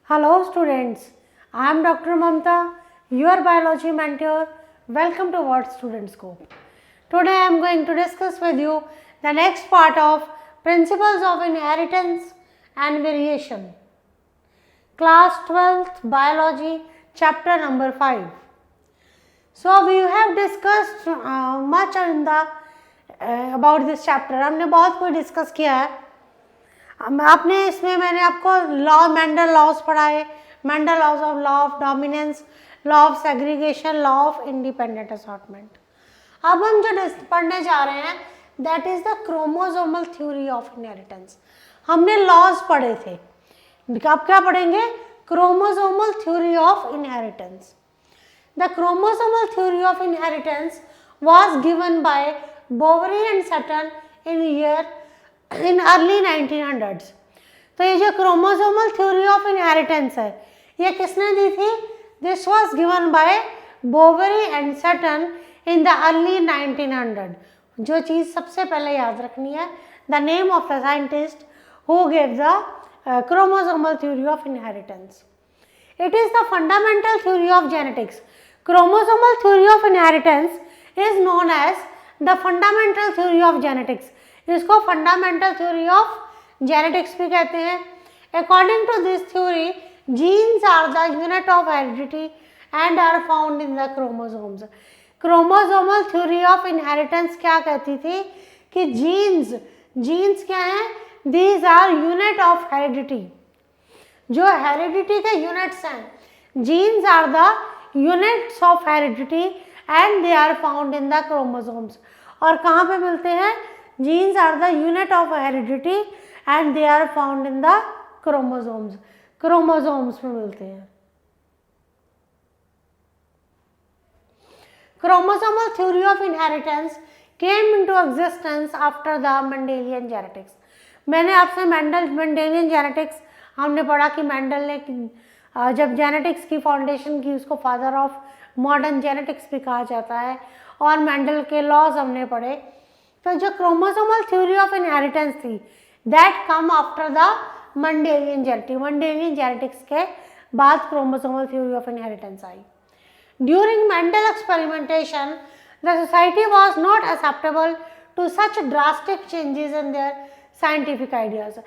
Hello students, I am Dr. Mamta, your biology mentor. Welcome to World Student Scope. Today I am going to discuss with you the next part of Principles of Inheritance and Variation. Class 12th Biology, chapter number 5. So we have discussed much in the about this chapter. हमने बहुत कुछ discuss किया है. आपने इसमें मैंने आपको law Mendel laws पढ़ाए, Mendel laws of law of dominance, law of segregation, law of independent assortment. अब हम जो पढ़ने जा रहे हैं that is the chromosomal theory of inheritance. हमने लॉज पढ़े थे, अब क्या पढ़ेंगे? Chromosomal theory of inheritance. The chromosomal theory of inheritance was given by Boveri and Sutton in early 1900s. तो ये जो क्रोमोसोमल थ्योरी ऑफ इनहेरिटेंस है ये किसने दी थी? This was given by Boveri and Sutton in the early 1900. जो चीज़ सबसे पहले याद रखनी है, the name of the scientist who give the chromosomal theory of inheritance. It is the fundamental theory of genetics. Chromosomal theory of inheritance is known as the fundamental theory of genetics. इसको fundamental theory of genetics भी कहते हैं. According to this theory, genes are the unit of heredity and are found in the chromosomes. Chromosomal theory of inheritance क्या कहती थी कि genes क्या हैं? These are unit of heredity. जो हेरिडिटी के यूनिट्स हैं, genes are the units of heredity and they are found in the chromosomes. और कहाँ पे मिलते हैं? Genes are the unit of heredity and they are found in the chromosomes. Chromosomes में मिलते हैं. Chromosomal theory of inheritance came into existence after the Mendelian genetics. मैंने आपसे मेंडेलियन जेनेटिक्स हमने पढ़ा कि मेंडल ने जब जेनेटिक्स की फाउंडेशन की उसको फादर ऑफ मॉडर्न जेनेटिक्स भी कहा जाता है, और मेंडल के लॉज हमने पढ़े. तो जो क्रोमोसोमल थ्योरी ऑफ इनहेरिटेंस थी that come after the Mendelian genetics के बाद क्रोमोसोमल थ्योरी ऑफ इनहेरिटेंस आई. During Mendel experimentation the society was not acceptable to such drastic changes in their scientific ideas.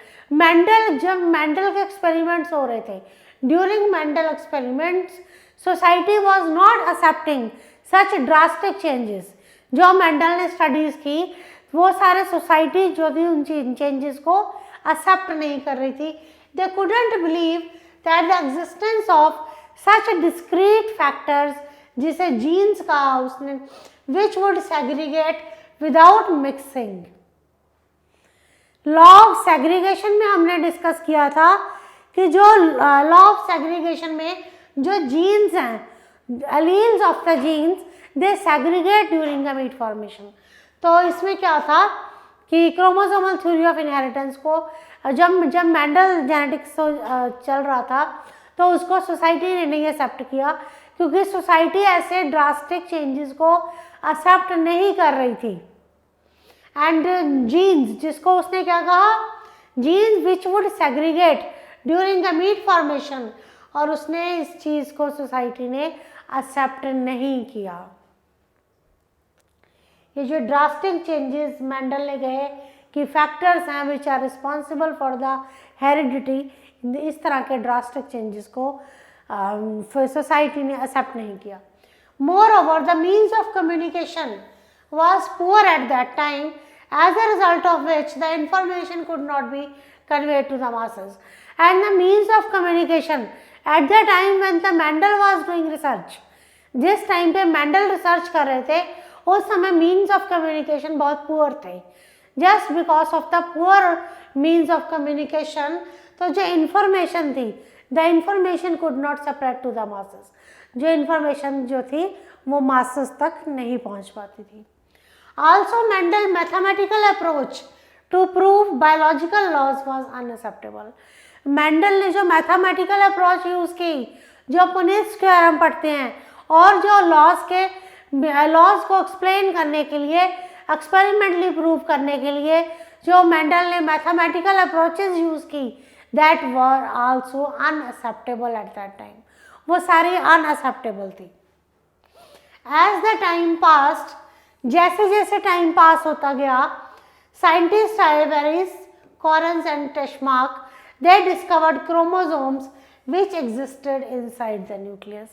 जब Mendel के experiments हो रहे थे, during Mendel experiments society was not accepting such drastic changes. जो Mendel ने studies की वो सारे सोसाइटी जो थी उन चेंजेस को एक्सेप्ट नहीं कर रही थी. They couldn't believe that the existence of such discrete factors, जिसे जीन्स कहा उसने, विच would segregate without mixing. Law of segregation में हमने डिस्कस किया था कि जो लॉ ऑफ सेग्रीगेशन में जो जीन्स हैं, alleles of the genes, they segregate during the meet formation. तो इसमें क्या था कि क्रोमोसोमल थ्योरी ऑफ इनहेरिटेंस को जब मेंडल जेनेटिक्स चल रहा था तो उसको सोसाइटी ने नहीं एक्सेप्ट किया, क्योंकि सोसाइटी ऐसे ड्रास्टिक चेंजेस को एक्सेप्ट नहीं कर रही थी. एंड जीन्स, जिसको उसने क्या कहा? Genes which would segregate during the meet formation, और उसने इस चीज़ को सोसाइटी ने एक्सेप्ट नहीं किया. ये जो ड्रास्टिक चेंजेस मेंडल ने कहे कि फैक्टर्स हैं which are responsible for the heredity, इस तरह के ड्रास्टिक चेंजेस को सोसाइटी ने एक्सेप्ट नहीं किया. Moreover the means of communication was poor at that time, as a result of which the information could not be conveyed to the masses. And the means of communication at the time when the Mendel was doing research, जिस time पे Mendel research कर रहे थे उस समय means of communication बहुत poor थे. Just because of the poor means of communication, तो जो इन्फॉर्मेशन थी, the information could not spread to the masses. जो इन्फॉर्मेशन जो थी वो मासेस तक नहीं पहुंच पाती थी. Also, Mendel's mathematical approach to prove biological laws was unacceptable. Mendel ने जो मैथमेटिकल अप्रोच यूज़ की, जो पुनिस थ्योरम पढ़ते हैं और जो लॉज को एक्सप्लेन करने के लिए, एक्सपेरिमेंटली प्रूव करने के लिए जो मेंडल ने मैथमेटिकल अप्रोचेस यूज़ की, that were also unacceptable eight that time, वो सारी अनएक्सेप्टेबल थी। एज द टाइम पास्ट, जैसे जैसे टाइम पास होता गया, साइंटिस्ट आए, Vries, Correns and Tschermak, they discovered chromosomes which existed inside the nucleus.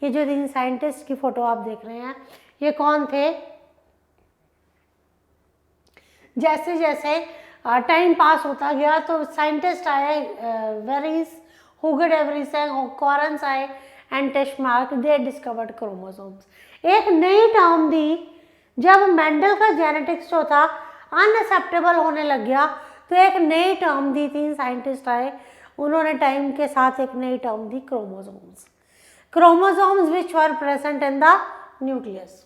ये जो 3 साइंटिस्ट की फोटो आप देख रहे हैं, ये कौन थे? जैसे जैसे टाइम पास होता गया तो साइंटिस्ट आए, Vries, Hugo de Vries, Correns आए and Tschermak, they discovered chromosomes. एक नई टर्म दी, जब मेंडल का जेनेटिक्स जो था अनएक्सेप्टेबल होने लग गया तो एक नई टर्म दी, 3 साइंटिस्ट आए, उन्होंने टाइम के साथ एक नई term the, chromosomes. Chromosomes which were present in the nucleus.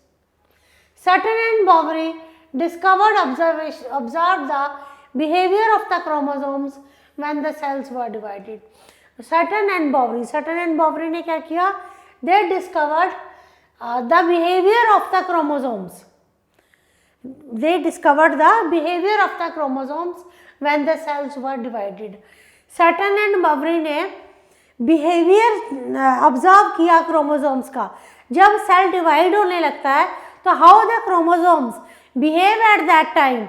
Sutton and Boveri discovered observed the behavior of the chromosomes when the cells were divided. Sutton and Boveri ने क्या किया? They discovered the behavior of the chromosomes. They discovered the behavior of the chromosomes when the cells were divided. Sutton and Boveri ने behaviour observe किया chromosomes का, जब cell divide होने लगता है तो how the chromosomes behave at that time,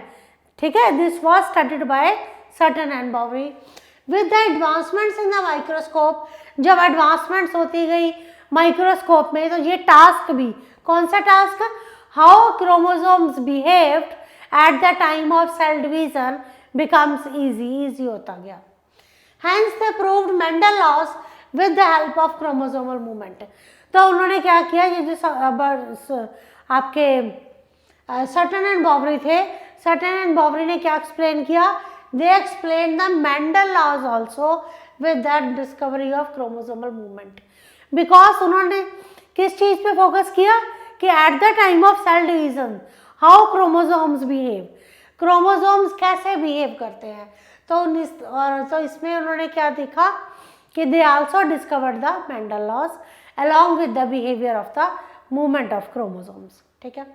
ठीक है। This was studied by Sutton and Boveri. With the advancements in the microscope, जब एडवांसमेंट्स होती गई माइक्रोस्कोप में, तो ये टास्क भी, कौन सा task? How chromosomes behaved at the time of cell division becomes easy होता गया। Hence they proved Mendel laws with the help of chromosomal movement। तो उन्होंने क्या किया, ये जो आपके सटन एंड बॉवरी थे, सटन एंड बॉवरी ने क्या एक्सप्लेन किया? They explain the Mendel laws also with that discovery of chromosomal movement. Because उन्होंने किस चीज पे फोकस किया कि at the time of cell division how chromosomes behave, chromosomes कैसे बिहेव करते हैं। तो इसमें उन्होंने क्या देखा कि they also discovered the Mendel laws along with the behaviour of the movement of chromosomes, ठीक है।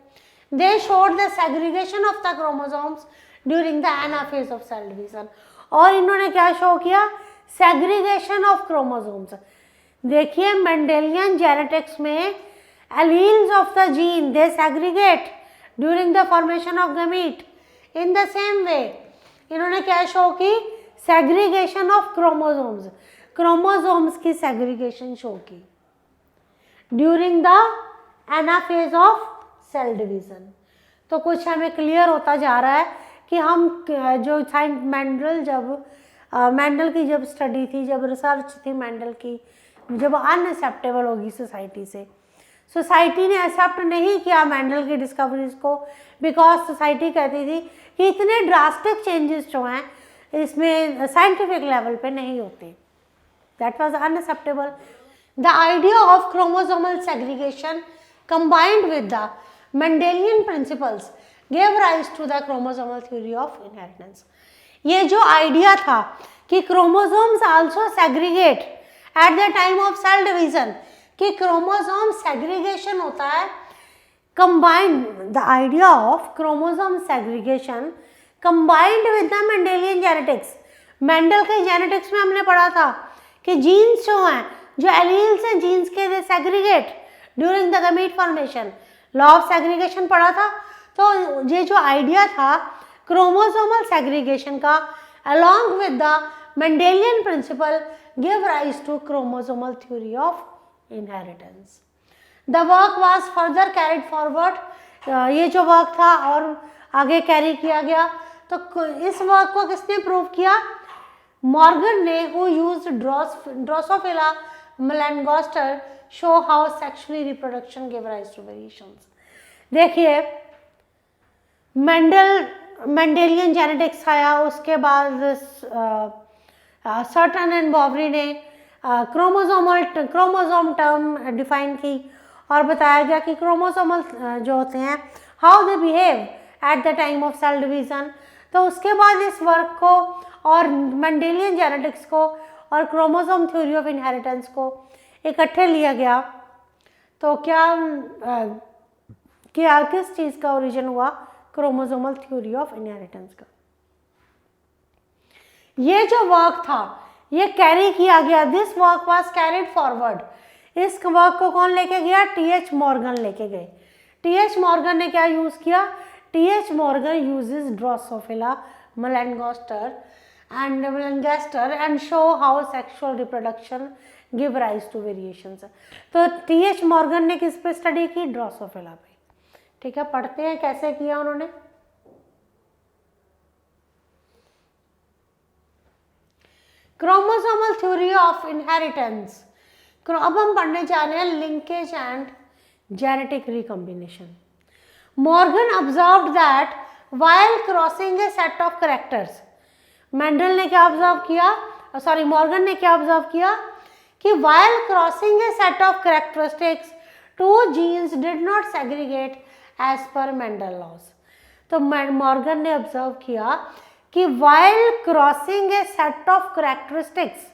They showed the segregation of the chromosomes during the anaphase of cell division. और इन्होंने क्या शो किया? Segregation of chromosomes. देखिए Mendelian genetics में alleles of the gene they segregate during the formation of gamete. In the same way इन्होंने क्या show की? Segregation of chromosomes, chromosomes की सेग्रीगेशन शो की during the anaphase of cell division. तो कुछ हमें क्लियर होता जा रहा है कि हम जो मेंडल की जब स्टडी थी, जब रिसर्च थी मेंडल की, जब अनएक्सेप्टेबल होगी सोसाइटी से, सोसाइटी ने एक्सेप्ट नहीं किया मेंडल की डिस्कवरीज को, बिकॉज सोसाइटी कहती थी कि इतने ड्रास्टिक चेंजेस जो हैं इसमें साइंटिफिक लेवल पे नहीं होते। That was unacceptable. The idea of chromosomal segregation combined with the Mendelian principles gave rise to the chromosomal theory of inheritance. ये जो आइडिया था कि chromosomes also segregate at the time of cell division, कि chromosome segregation होता है, combined the idea of chromosome segregation combined with the Mendelian genetics। Mendel के genetics में हमने पढ़ा था कि जीन्स जो हैं, जो एलील्स हैं जीन्स के, they segregate during the gamete formation, law of segregation पढ़ा था। तो ये जो आइडिया था क्रोमोसोमल सेग्रीगेशन का along with the Mendelian principle give rise to chromosomal theory of inheritance। The work was further carried forward। ये जो वर्क था और आगे कैरी किया गया। तो इस वर्क को किसने प्रूव किया? मॉर्गन ने, who used Drosophila melanogaster show how sexually reproduction gave rise to variations। देखिए मेंडेलियन जेनेटिक्स आया, उसके बाद सटन एंड बॉवरी ने क्रोमोसोम टर्म डिफाइन की और बताया गया कि क्रोमोसोमल जो होते हैं how they behave at the time of cell division. तो उसके बाद इस वर्क को और मेंडेलियन जेनेटिक्स को और क्रोमोसोम थ्योरी ऑफ इनहेरिटेंस को इकट्ठे लिया गया। तो क्या किस चीज़ का ओरिजिन हुआ? क्रोमोसोमल थ्योरी ऑफ इनहेरिटेंस का। ये जो वर्क था ये कैरी किया गया, this work was carried forward. इस वर्क को कौन लेके गया? टी.एच. मॉर्गन लेके गए। टी.एच. मॉर्गन ने क्या यूज किया? TH. Morgan uses Drosophila melanogaster and show how sexual reproduction give rise to variations। तो टी.एच. मॉर्गन ने किस पे स्टडी की? ड्रोसोफिला पे। ठीक है, पढ़ते हैं कैसे किया उन्होंने। Chromosomal theory of inheritance. अब हम पढ़ने जा रहे हैं linkage and genetic recombination. Morgan observed that while crossing a set of characters, Mendel ने क्या ऑब्जर्व किया, मॉर्गन ने क्या ऑब्जर्व किया कि while crossing a set of characteristics two genes did not segregate as per Mendel laws. तो Morgan ने observe किया कि while crossing a set of characteristics,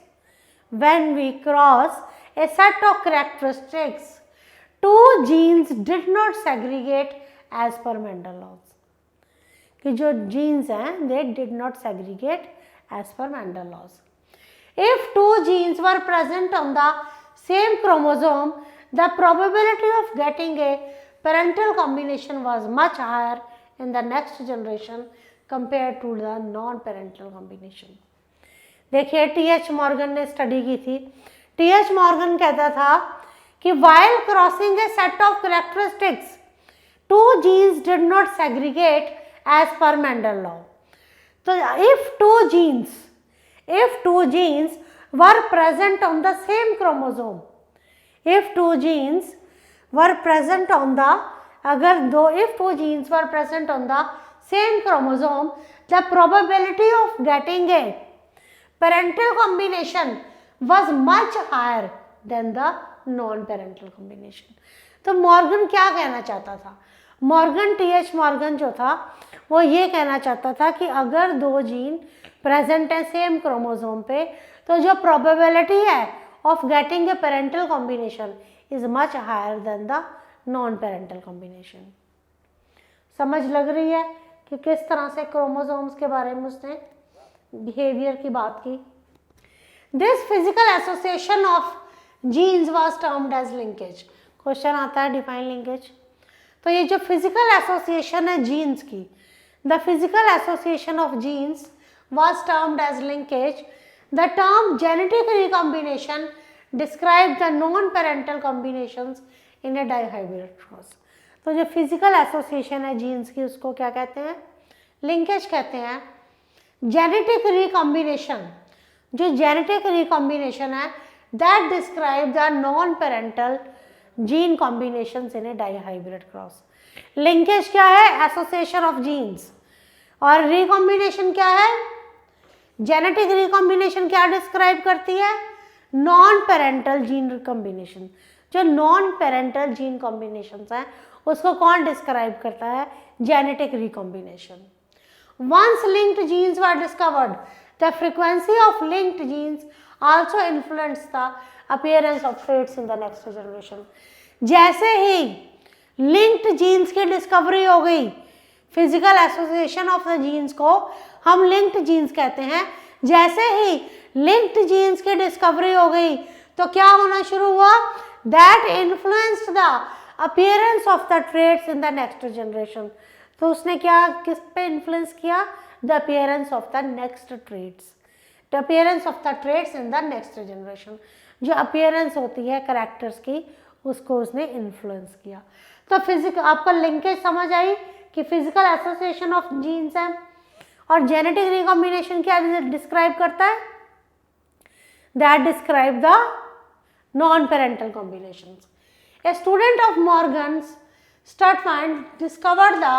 when we cross a set of characteristics, two genes did not segregate as per Mendel laws। कि जो genes हैं they did not segregate as per Mendel laws। If two genes were present on the same chromosome, the probability of getting a parental combination was much higher in the next generation compared to the non-parental combination। देखिए TH. Morgan ने study की थी। TH. Morgan कहता था कि while crossing a set of characteristics, two genes did not segregate as per Mendel law। तो if two genes were present on the same chromosome, if two genes were present on the if two genes were present on the same chromosome, the probability of getting a parental combination was much higher than the non-parental combination। तो Morgan क्या कहना चाहता था? TH. Morgan जो था वो ये कहना चाहता था कि अगर दो जीन प्रेजेंट है सेम क्रोमोसोम पे, तो जो प्रोबेबिलिटी है of getting a parental combination is much higher than the non parental combination. समझ लग रही है कि किस तरह से क्रोमोसोम्स के बारे में उसने बिहेवियर की बात की। This physical association of genes was termed as linkage. Question आता है डिफाइन लिंकेज। तो ये जो फिजिकल एसोसिएशन है जीन्स की, the physical association of genes was termed as linkage. The term genetic recombination describe the non parental combinations in a dihybrid cross. तो जो physical association है जीन्स की उसको क्या कहते हैं? लिंकेज कहते हैं। जेनेटिक रिकॉम्बिनेशन, जो जेनेटिक रिकॉम्बिनेशन है that describe the non parental gene combinations in a dihybrid cross. Linkage क्या है? Association of genes. और रिकॉम्बिनेशन क्या है? जेनेटिक रिकॉम्बिनेशन क्या डिस्क्राइब करती है? Non parental gene combination. जो नॉन पेरेंटल जीन कॉम्बिनेशन हैं उसको कौन डिस्क्राइब करता है? Genetic recombination. Once linked genes were discovered, the frequency of linked genes also influence the appearance of traits in the next generation. जैसे ही linked genes की discovery हो गई, physical association of the genes को हम linked genes कहते हैं। जैसे ही लिंक्ड जीन्स की डिस्कवरी हो गई तो क्या होना शुरू हुआ? That influenced the appearance of the traits in the next generation. तो उसने क्या किस पे इन्फ्लुएंस किया? The appearance of the next traits, the appearance of the traits in the next generation. जो अपीयरेंस होती है कैरेक्टर्स की उसको उसने इन्फ्लुएंस किया। तो फिजिकल आपका लिंकेज समझ आई कि फिजिकल एसोसिएशन ऑफ जीन्स है। और जेनेटिक रिकॉम्बिनेशन क्या डिस्क्राइब करता है? That describe the non parental combinations. A student of Morgan's Sturtevant discovered the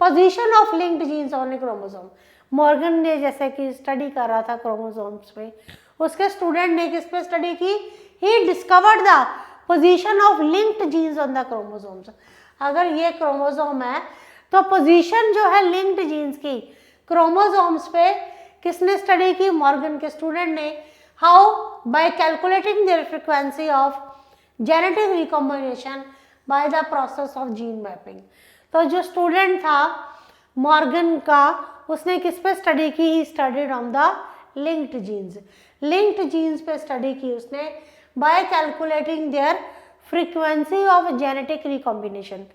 position of linked genes on a chromosome। Morgan ने जैसे कि स्टडी कर रहा था क्रोमोसोम्स पे, उसके स्टूडेंट ने किस पे स्टडी की? He discovered the position of linked jeans on the chromosomes. अगर ये क्रोमोसोम है तो पोजीशन जो है लिंक्ड जीन्स की क्रोमोसोम्स पे किसने स्टडी की? मॉर्गन के स्टूडेंट ने। How? By calculating their frequency of genetic recombination by the process of gene mapping। तो जो स्टूडेंट था मॉर्गन का उसने किस पे स्टडी की? He studied on the linked genes. Linked genes पे स्टडी की उसने bye calculating their frequency of genetic recombination.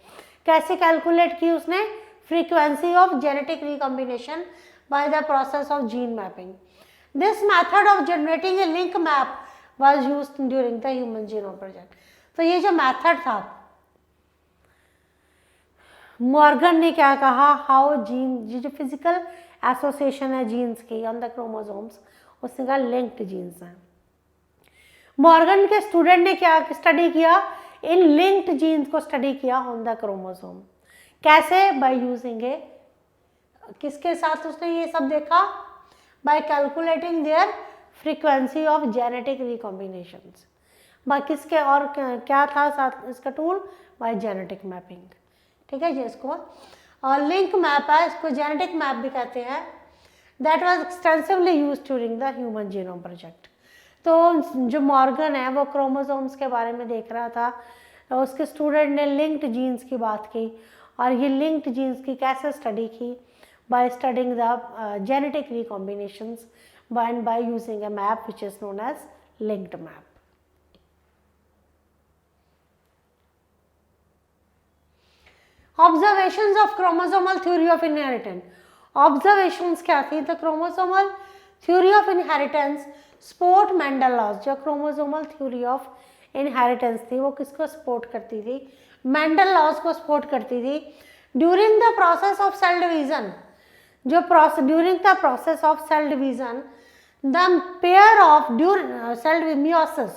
कैसे कैलकुलेट की उसने? Frequency of genetic recombination by the process of gene mapping. This method of generating A link map was used during the human genome project. तो ये जो method था, Morgan ने क्या कहा, हाउ जीन, जो फिजिकल एसोसिएशन है जीन्स की ऑन द क्रोमोसोम्स, उसने कहा लिंक्ड जीन्स हैं। मॉर्गन के स्टूडेंट ने क्या स्टडी किया? इन लिंक्ड जीन्स को स्टडी किया ऑन द क्रोमोसोम। कैसे? बाय यूजिंग ए, किसके साथ उसने ये सब देखा? By calculating their frequency of genetic recombinations. By किसके, और क्या था साथ इसका टूल? Bye genetic mapping. ठीक है जी, इसको और लिंक मैप है, इसको जेनेटिक मैप भी कहते हैं। That was extensively used during the human genome project. तो जो मॉर्गन है वो क्रोमोसोम्स के बारे में देख रहा था, उसके स्टूडेंट ने लिंक्ड जीन्स की बात की, और ये लिंक्ड जीन्स की कैसे स्टडी की? By studying the genetic recombinations by using a map which is known as linked map. Observations of chromosomal theory of inheritance. Observations क्या थी? The chromosomal theory of inheritance support Mendel laws. जो chromosomal theory of inheritance थी वो किसको support करती थी? Mendel laws को support करती थी। During the process of cell division, during the process of cell division, the pair of cell meiosis,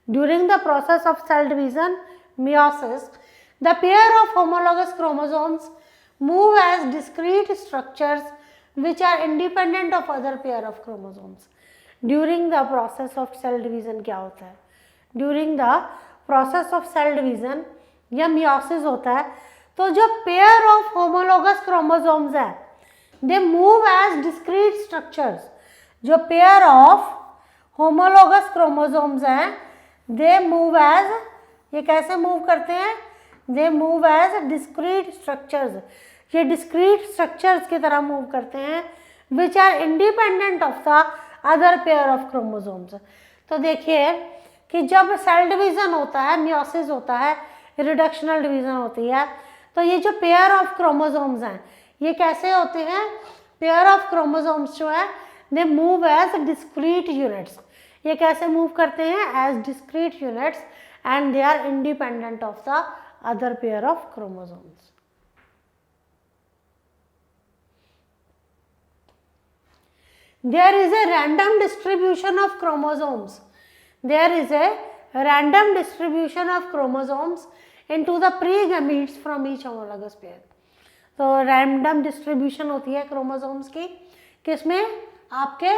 during the process of cell division meiosis, the pair of homologous chromosomes move as discrete structures which are independent of other pair of chromosomes. During the process of cell division क्या होता है? During the process of cell division या meiosis होता है, तो जो pair of homologous chromosomes है, they move as discrete structures. जो पेयर ऑफ होमोलोगस क्रोमोसोम्स हैं, दे मूव एज, ये कैसे मूव करते हैं? They move as discrete structures. ये डिस्क्रीट स्ट्रक्चर्स की तरह मूव करते हैं, which are independent of the other pair of chromosomes. तो देखिए कि जब सेल डिवीजन होता है, मियोसिस होता है, रिडक्शनल डिवीजन होती है, तो ये जो पेयर ऑफ क्रोमोसोम्स हैं ये कैसे होते हैं? पेयर ऑफ क्रोमोसोम्स जो है they move as discrete units. ये कैसे मूव करते हैं? as discrete units and they are independent of the other pair of chromosomes. There is a random distribution of chromosomes. There is a random distribution of chromosomes into the pre-gametes from each homologous pair. तो random distribution होती है chromosomes की, किसमें? आपके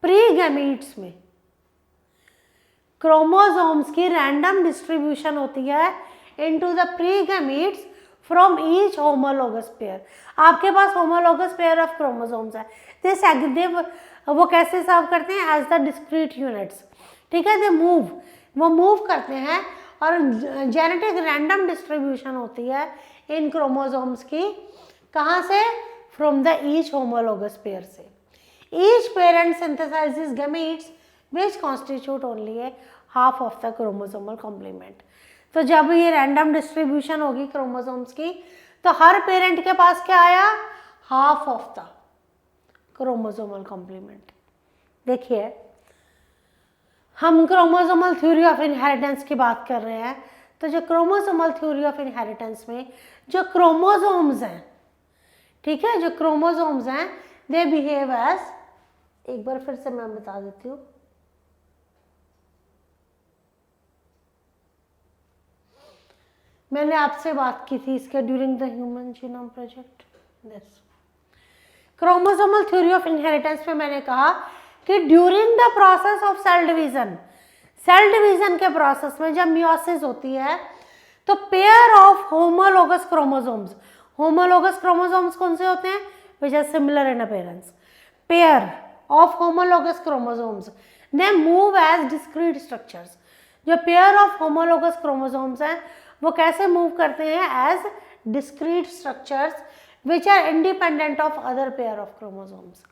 pre-gametes में chromosomes की random distribution होती है into the pre-gametes from each homologous pair. आपके पास होमोलोगस पेयर ऑफ क्रोमोसोम्स है, वो कैसे सर्व करते हैं? As the discrete units. ठीक है, वो मूव करते हैं, और जेनेटिक रैंडम डिस्ट्रीब्यूशन होती है इन क्रोमोसोम्स की, कहाँ से? From the each homologous pair से। Each parent synthesizes gametes which constitute only a half of the chromosomal complement. तो जब ये रैंडम डिस्ट्रीब्यूशन होगी क्रोमोसोम्स की, तो हर पेरेंट के पास क्या आया? Half of the chromosomal complement. देखिए हम क्रोमोसोमल थ्योरी ऑफ इनहेरिटेंस की बात कर रहे हैं, तो जो क्रोमोसोमल थ्योरी ऑफ इनहेरिटेंस में जो क्रोमोसोम्स हैं, ठीक है, जो क्रोमोसोम्स हैं, दे बिहेव एज, एक बार फिर से मैं बता देती हूँ, मैंने आपसे बात की थी इसके during the human genome project. Chromosomal theory of inheritance में मैंने कहा कि during the process of cell division के प्रोसेस में जब मियोसिस होती है, तो पेयर ऑफ होमोलोगस क्रोमोसोम्स कौन से होते हैं? Which are similar in appearance. Pair of homologous chromosomes they move as discrete structures. जो पेयर ऑफ होमोलोगस क्रोमोसोम्स हैं वो कैसे मूव करते हैं? As discrete structures which are independent of other pair of chromosomes.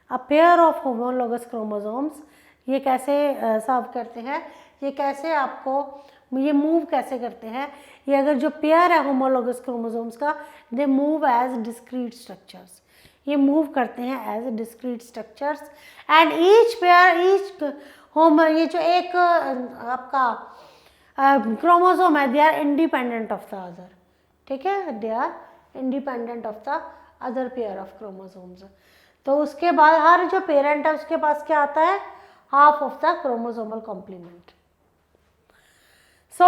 A pair of homologous chromosomes, ये कैसे serve करते हैं, ये कैसे आपको ये मूव कैसे करते हैं, ये अगर जो पेयर है होमोलोगस क्रोमोसोम्स का, they move as discrete structures, ये मूव करते हैं as discrete structures and each pair each ये जो एक आपका क्रोमोसोम है, they are independent of the other, ठीक है, they are independent of the other pair of chromosomes. तो उसके बाद हर जो पेरेंट है उसके पास क्या आता है, half of the chromosomal complement. So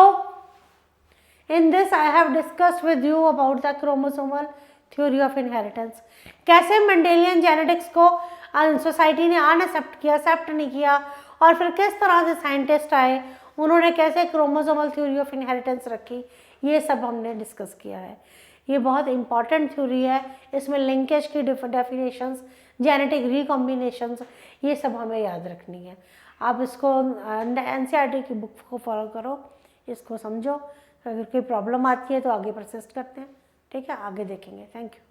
in this I have discussed with you about the chromosomal theory of inheritance, कैसे मेंडेलियन जेनेटिक्स को सोसाइटी ने अनएक्सेप्ट किया, एक्सेप्ट नहीं किया, और फिर किस तरह से साइंटिस्ट आए, उन्होंने कैसे क्रोमोसोमल थ्योरी ऑफ इनहेरिटेंस रखी, ये सब हमने डिस्कस किया है। ये बहुत इंपॉर्टेंट थ्योरी है, इसमें लिंकेज की डेफिनेशंस, जेनेटिक रिकॉम्बिनेशंस, ये सब हमें याद रखनी है। आप इसको एनसीईआरटी की बुक को फॉलो करो, इसको समझो, अगर कोई प्रॉब्लम आती है तो आगे परसिस्ट करते हैं, ठीक है, आगे देखेंगे। Thank you.